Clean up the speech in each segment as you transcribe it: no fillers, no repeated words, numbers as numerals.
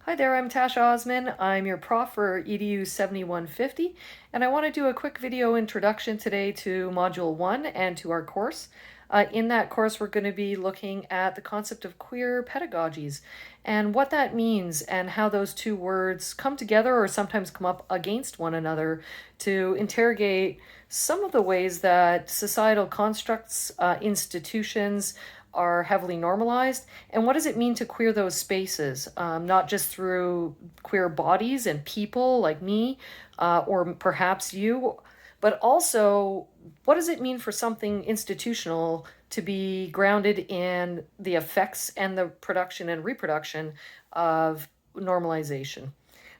Hi there, I'm Tasha Osman. I'm your prof for EDU 7150, and I want to do a quick video introduction today to Module 1 and to our course. In that course, we're going to be looking at the concept of queer pedagogies and what that means and how those two words come together or sometimes come up against one another to interrogate some of the ways that societal constructs, institutions, are heavily normalized, and what does it mean to queer those spaces, not just through queer bodies and people like me or perhaps you, but also what does it mean for something institutional to be grounded in the effects and the production and reproduction of normalization.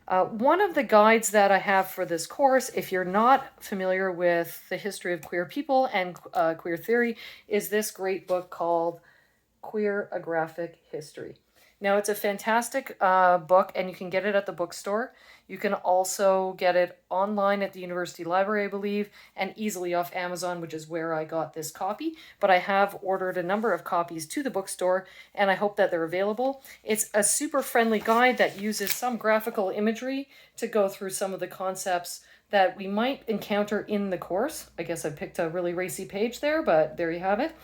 One of the guides that I have for this course, if you're not familiar with the history of queer people and queer theory, is this great book called Queer A Graphic History. Now, it's a fantastic book, and you can get it at the bookstore. You can also get it online at the University Library, I believe, and easily off Amazon, which is where I got this copy. But I have ordered a number of copies to the bookstore, and I hope that they're available. It's a super friendly guide that uses some graphical imagery to go through some of the concepts that we might encounter in the course. I guess I picked a really racy page there, but there you have it.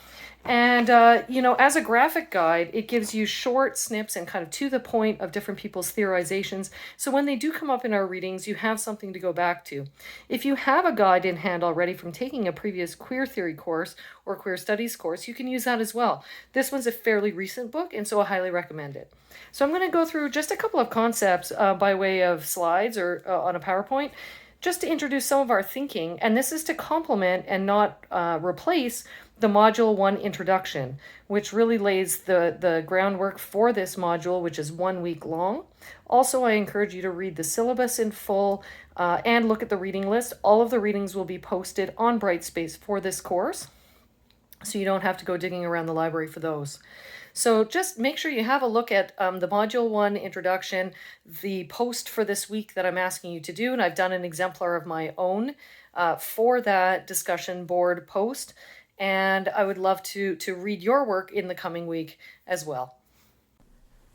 And, as a graphic guide, it gives you short snips and kind of to the point of different people's theorizations. So when they do come up in our readings, you have something to go back to. If you have a guide in hand already from taking a previous queer theory course or queer studies course, you can use that as well. This one's a fairly recent book, and so I highly recommend it. So I'm going to go through just a couple of concepts by way of slides or on a PowerPoint, just to introduce some of our thinking, and this is to complement and not replace the Module 1 introduction, which really lays the groundwork for this module, which is 1 week long. Also, I encourage you to read the syllabus in full and look at the reading list. All of the readings will be posted on Brightspace for this course, so you don't have to go digging around the library for those. So just make sure you have a look at the Module 1 introduction, the post for this week that I'm asking you to do, and I've done an exemplar of my own for that discussion board post, and I would love to read your work in the coming week as well.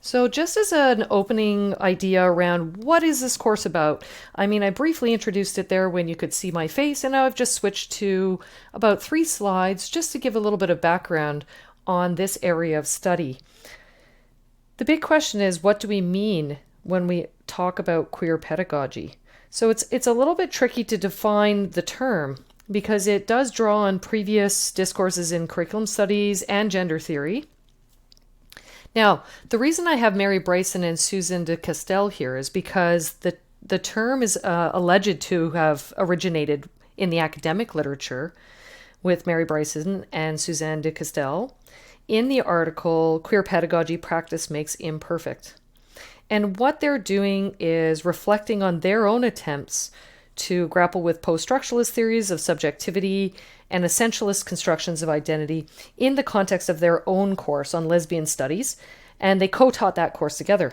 So just as an opening idea around what is this course about, I briefly introduced it there when you could see my face, and now I've just switched to about 3 slides just to give a little bit of background on this area of study. The big question is, what do we mean when we talk about queer pedagogy? So it's a little bit tricky to define the term because it does draw on previous discourses in curriculum studies and gender theory. Now, the reason I have Mary Bryson and Suzanne de Castel here is because the term is alleged to have originated in the academic literature with Mary Bryson and Suzanne de Castel in the article, Queer Pedagogy Practice Makes Imperfect. And what they're doing is reflecting on their own attempts to grapple with post-structuralist theories of subjectivity and essentialist constructions of identity in the context of their own course on lesbian studies, and they co-taught that course together.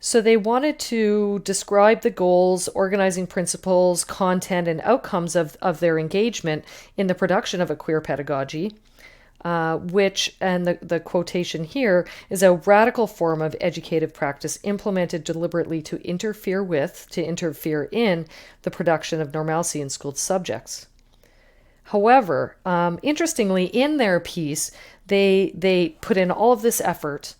So they wanted to describe the goals, organizing principles, content, and outcomes of their engagement in the production of a queer pedagogy, which, and the quotation here, is a radical form of educative practice implemented deliberately to interfere in the production of normalcy in school subjects. However, interestingly, in their piece, they put in all of this effort,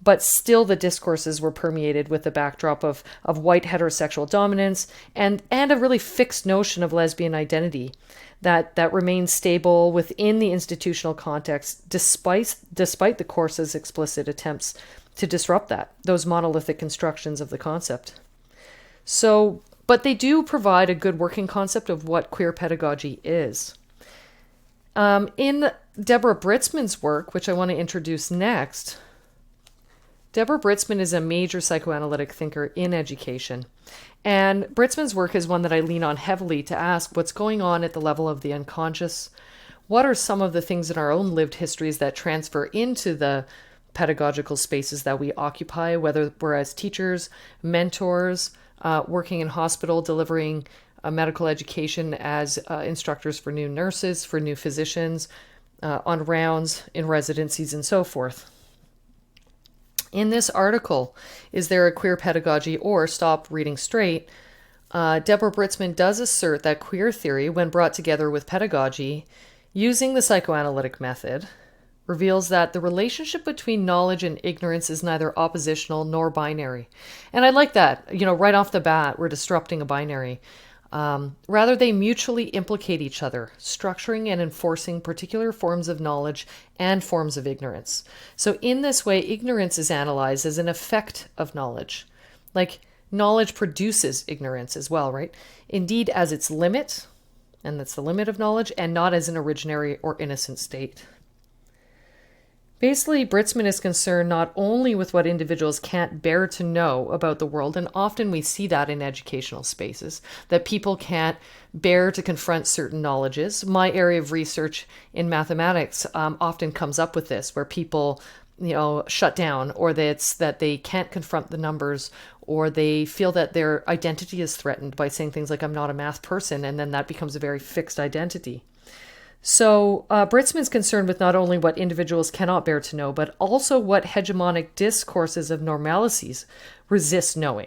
but still the discourses were permeated with the backdrop of white heterosexual dominance and a really fixed notion of lesbian identity that remains stable within the institutional context despite the course's explicit attempts to disrupt those monolithic constructions of the concept. So, but they do provide a good working concept of what queer pedagogy is. In Deborah Britsman's work, which I want to introduce next, Deborah Britsman is a major psychoanalytic thinker in education, and Britsman's work is one that I lean on heavily to ask what's going on at the level of the unconscious. What are some of the things in our own lived histories that transfer into the pedagogical spaces that we occupy, whether we're as teachers, mentors, working in hospital, delivering medical education as instructors for new nurses, for new physicians, on rounds, in residencies, and so forth. In this article, Is There a Queer Pedagogy or Stop Reading Straight? Deborah Britsman does assert that queer theory, when brought together with pedagogy, using the psychoanalytic method, reveals that the relationship between knowledge and ignorance is neither oppositional nor binary. And I like that. Right off the bat, we're disrupting a binary. Rather, they mutually implicate each other, structuring and enforcing particular forms of knowledge and forms of ignorance. So in this way, ignorance is analyzed as an effect of knowledge. Like, knowledge produces ignorance as well, right? Indeed, as its limit, and that's the limit of knowledge, and not as an originary or innocent state. Basically, Britsman is concerned not only with what individuals can't bear to know about the world, and often we see that in educational spaces, that people can't bear to confront certain knowledges. My area of research in mathematics often comes up with this, where people shut down, or that they can't confront the numbers, or they feel that their identity is threatened by saying things like, I'm not a math person, and then that becomes a very fixed identity. So Britsman's concerned with not only what individuals cannot bear to know, but also what hegemonic discourses of normalities resist knowing.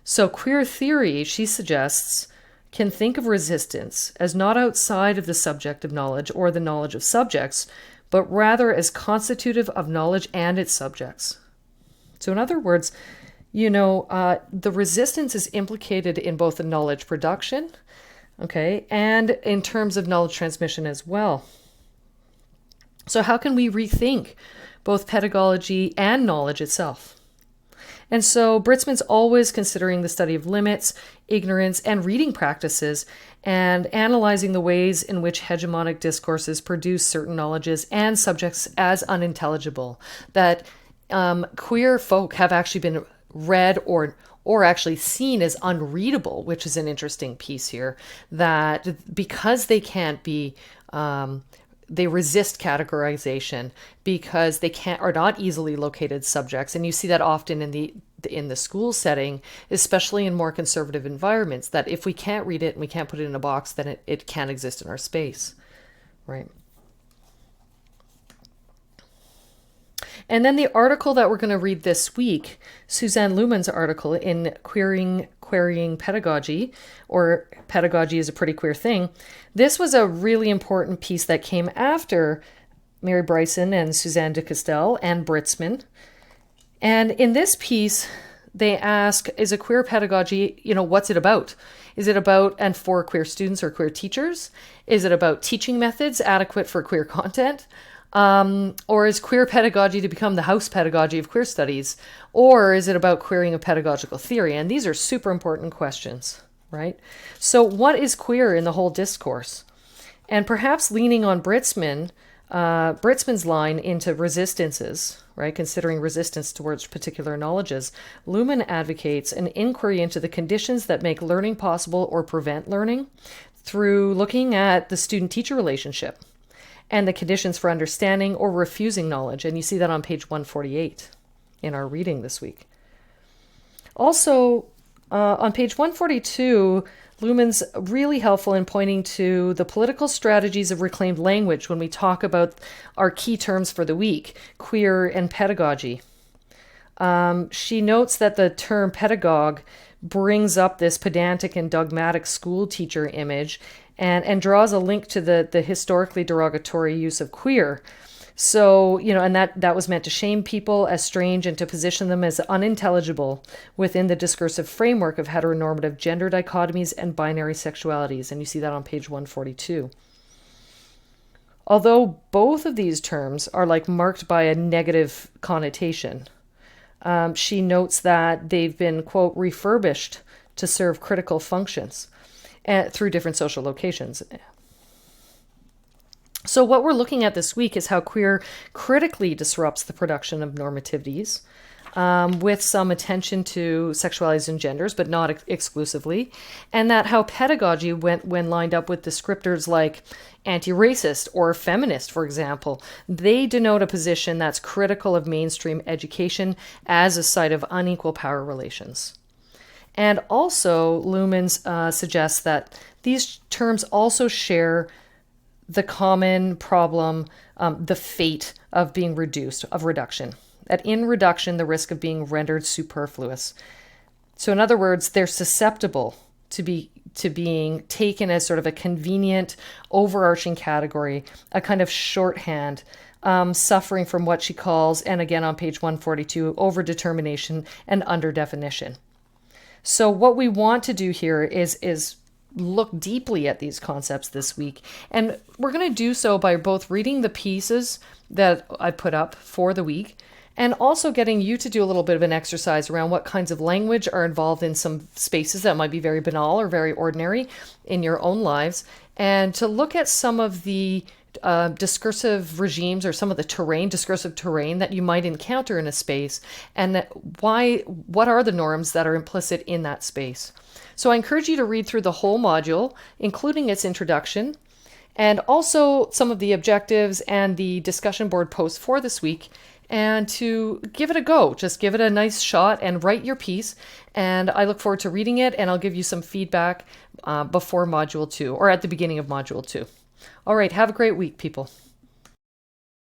So queer theory, she suggests, can think of resistance as not outside of the subject of knowledge or the knowledge of subjects, but rather as constitutive of knowledge and its subjects. So in other words, the resistance is implicated in both the knowledge production, okay, and in terms of knowledge transmission as well. So how can we rethink both pedagogy and knowledge itself? And so Britsman's always considering the study of limits, ignorance, and reading practices, and analyzing the ways in which hegemonic discourses produce certain knowledges and subjects as unintelligible, that queer folk have actually been read or actually seen as unreadable, which is an interesting piece here, that because they can't be, they resist categorization because they are not easily located subjects. And you see that often in the school setting, especially in more conservative environments, that if we can't read it and we can't put it in a box, then it can't exist in our space, right? And then the article that we're going to read this week, Suzanne Lumen's article in Queering Pedagogy, or Pedagogy is a Pretty Queer Thing. This was a really important piece that came after Mary Bryson and Suzanne de Castell and Britsman. And in this piece, they ask, is a queer pedagogy, what's it about? Is it about and for queer students or queer teachers? Is it about teaching methods adequate for queer content? Or is queer pedagogy to become the house pedagogy of queer studies? Or is it about queering of pedagogical theory? And these are super important questions, right? So what is queer in the whole discourse? And perhaps leaning on Britsman's line into resistances, right? Considering resistance towards particular knowledges, Lumen advocates an inquiry into the conditions that make learning possible or prevent learning through looking at the student-teacher relationship and the conditions for understanding or refusing knowledge. And you see that on page 148 in our reading this week. Also, on page 142, Lumen's really helpful in pointing to the political strategies of reclaimed language when we talk about our key terms for the week, queer and pedagogy. She notes that the term pedagogue brings up this pedantic and dogmatic school teacher image and draws a link to the historically derogatory use of queer. So, and that was meant to shame people as strange and to position them as unintelligible within the discursive framework of heteronormative gender dichotomies and binary sexualities. And you see that on page 142. Although both of these terms are marked by a negative connotation, she notes that they've been, quote, refurbished to serve critical functions through different social locations. So what we're looking at this week is how queer critically disrupts the production of normativities, with some attention to sexualities and genders, but not exclusively, and that how pedagogy, when lined up with descriptors like anti-racist or feminist, for example, they denote a position that's critical of mainstream education as a site of unequal power relations. And also, Lumens suggests that these terms also share the common problem, the fate of being reduced, of reduction, that in reduction, the risk of being rendered superfluous. So in other words, they're susceptible to being taken as sort of a convenient, overarching category, a kind of shorthand, suffering from what she calls, and again on page 142, overdetermination and underdefinition. So what we want to do here is look deeply at these concepts this week. And we're going to do so by both reading the pieces that I put up for the week and also getting you to do a little bit of an exercise around what kinds of language are involved in some spaces that might be very banal or very ordinary in your own lives, and to look at some of the discursive regimes or some of the discursive terrain that you might encounter in a space, and what are the norms that are implicit in that space. So I encourage you to read through the whole module, including its introduction, and also some of the objectives and the discussion board posts for this week, and to give it a go. Just give it a nice shot and write your piece. And I look forward to reading it, and I'll give you some feedback before Module 2 or at the beginning of Module 2. All right, have a great week, people.